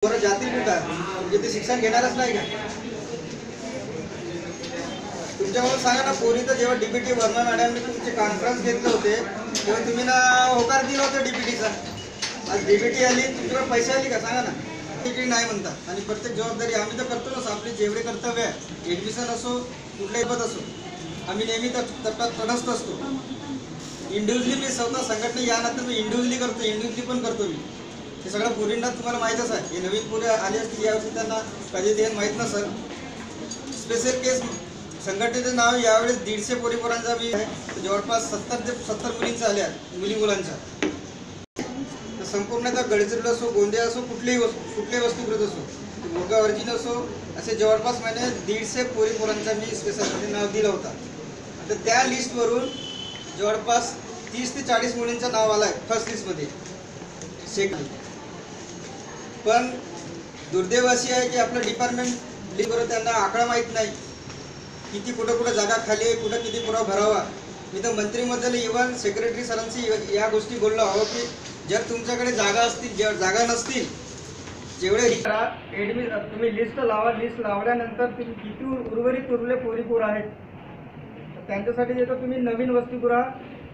बरं जातील कुठं म्हणजे ते शिक्षण घेणारच नाही का? तुमच्यावर सांगा ना, पोरीचं जेव्हा डीबीटी वर्मा मॅडमने तुमचे कॉन्फरन्स घेतले होते तेव्हा तुम्ही ना होकार दिला होता डीबीटीचा. आज डीबीटी आली, तुमच्याकडे पैसे आली का सांगा ना? डीबीटी नाही म्हणतात. आणि प्रत्येक जबाबदारी आम्ही तर करतो ना, आपले जेवढे कर्तव्य आहे, ॲडमिशन असो कुठल्याही पद असो, आम्ही नेहमी टप्प्यात तटस्थ असतो. इंडिव्हिज्युअली मी स्वतः संघटना या नात्याने मी इंडिव्हिज्युअली पण करतो मी. हे सगळं पोरींना तुम्हाला माहीतच आहे. हे नवीन पोरी आले असतील यावर्षी, त्यांना कधी ते माहीत नसेल. स्पेशल केस संघटनेचं नाव यावेळेस 150 पोरीपोरांचा मी जवळपास 70 मुलींचा आल्या, मुलांच्या. तर संपूर्ण त्या गडचिरोली असो, गोंदिया असो, कुठल्याही वस्तुगृह असो, मुलगा अर्जिन असो, असे जवळपास मैंने 150 पोरीपोरांचा मी स्पेशलमध्ये नाव दिलं होता. तर त्या लिस्टवरून जवळपास 30 ते 40 मुलींचं नाव आलं आहे फर्स्ट लिस्टमध्ये. पण दुर्दैव अशी आहे की आपलं डिपार्टमेंट लिबरो त्यांना आकडा माहीत नाही, किती कुठं जागा खाली आहे, कुठं किती पुरा भरावा. मी तर मंत्रिमंडळ इव्हन सेक्रेटरी सरांशी या गोष्टी बोललो आहो की जर तुमच्याकडे जागा असतील, जागा नसतील, जेवढे तुम्ही लिस्ट लावा. लिस्ट लावल्यानंतर तुम्ही किती उर्वरित पोरीपोर आहेत त्यांच्यासाठी जे तुम्ही नवीन वसतिगृह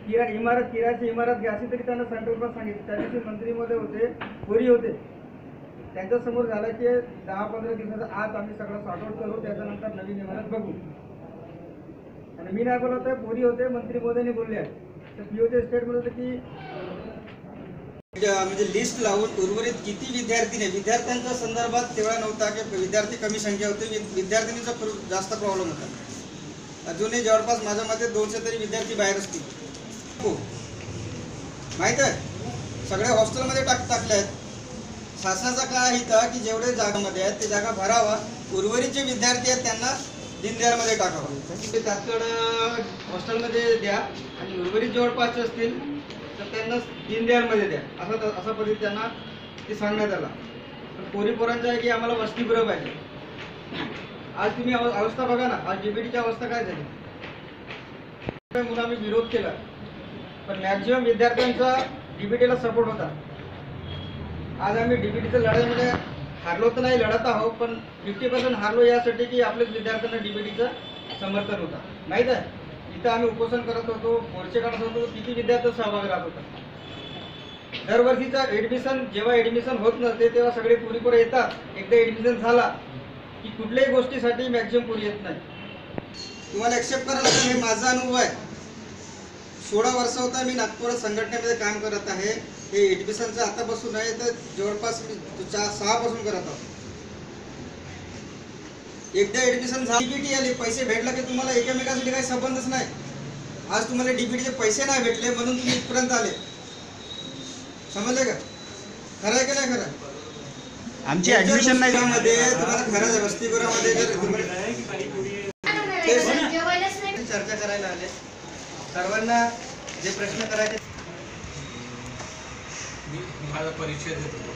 किराची इमारत घ्यायची तरी त्यांना सेंट्रलला सांगितलं. त्या दिवशी मंत्रीमध्ये होते, पोरी होते, त्यांच्यासमोर झालं की 10-15 दिवसाच्या आत आम्ही सगळं सॉर्ट आउट करू, त्याच्यानंतर नवीन इमारत बघू. आणि मी नाही बोलत आहे, पोरी होते, मंत्री मोदींनी बोलले आहे. तर पीओच्या स्टेटमध्ये होतं की म्हणजे लिस्ट लावून उर्वरित किती विद्यार्थी नाही, विद्यार्थ्यांच्या संदर्भात तेवढा नव्हता की विद्यार्थी कमी संख्या होती, विद्यार्थिनीचा जास्त प्रॉब्लेम होता. अजूनही जवळपास माझ्या मते 200 तरी विद्यार्थी बाहेर असतील. हो माहीत आहे, सगळ्या हॉस्टेलमध्ये टाकले आहेत. शासनाचा काय हिता की जेवढे जागामध्ये आहेत ते जागा भरावा, उर्वरित जे विद्यार्थी आहेत त्यांना दीनदयालमध्ये टाकावं. ते तात्काळ हॉस्टेलमध्ये द्या आणि उर्वरित जवळपास असतील तर त्यांना दीनदयालमध्ये द्या, असा पद्धती त्यांना ते सांगण्यात आला. पण पोरीपोरांचं आहे की आम्हाला वसतिगृह पाहिजे. आज तुम्ही अवस्था बघा ना, आज डीबीटीची अवस्था काय झाली. म्हणून आम्ही विरोध केला, पण मॅक्झिमम विद्यार्थ्यांचा डीबीटीला सपोर्ट होता. आज आम्ही डीबीटीच्या लढाईमध्ये हारलो तर नाही, लढत आहोत, पण 50% हारलो यासाठी की आपल्याच विद्यार्थ्यांना डीबीटीचं समर्थन होता. माहीत आहे, इथं आम्ही उपोषण करत होतो, मोर्चे काढत होतो, किती विद्यार्थी सहभागी राहत होता. दरवर्षीचा जेव्हा ॲडमिशन होत नसते तेव्हा सगळे पोरीपोर येतात. एकदा ॲडमिशन झाला की कुठल्याही गोष्टीसाठी मॅक्झिमम पोरी येत नाही. तुम्हाला एक्सेप्ट करायला लागेल, हे माझा अनुभव आहे. 16 वर्ष होता मी नागपूर संघटनेमध्ये काम करत आहे. हे ॲडमिशनचं आतापासून आहे तर जवळपास मी 6 पासून करत आहोत. एकदा ॲडमिशन झाली, डीबीटी आली, पैसे भेटला की तुम्हाला एकमेकांसाठी काही संबंधच नाही. आज तुम्हाला डीबीटीचे पैसे नाही भेटले म्हणून तुम्ही इथपर्यंत आले, समजले का? खरं आहे की नाही खरं? आमची ॲडमिशन नाही मध्ये तुम्हाला खरं आहे. वसतिगृहामध्ये जर चर्चा करायला आले, सर्वांना जे प्रश्न करायचे माझा परिचय देतो.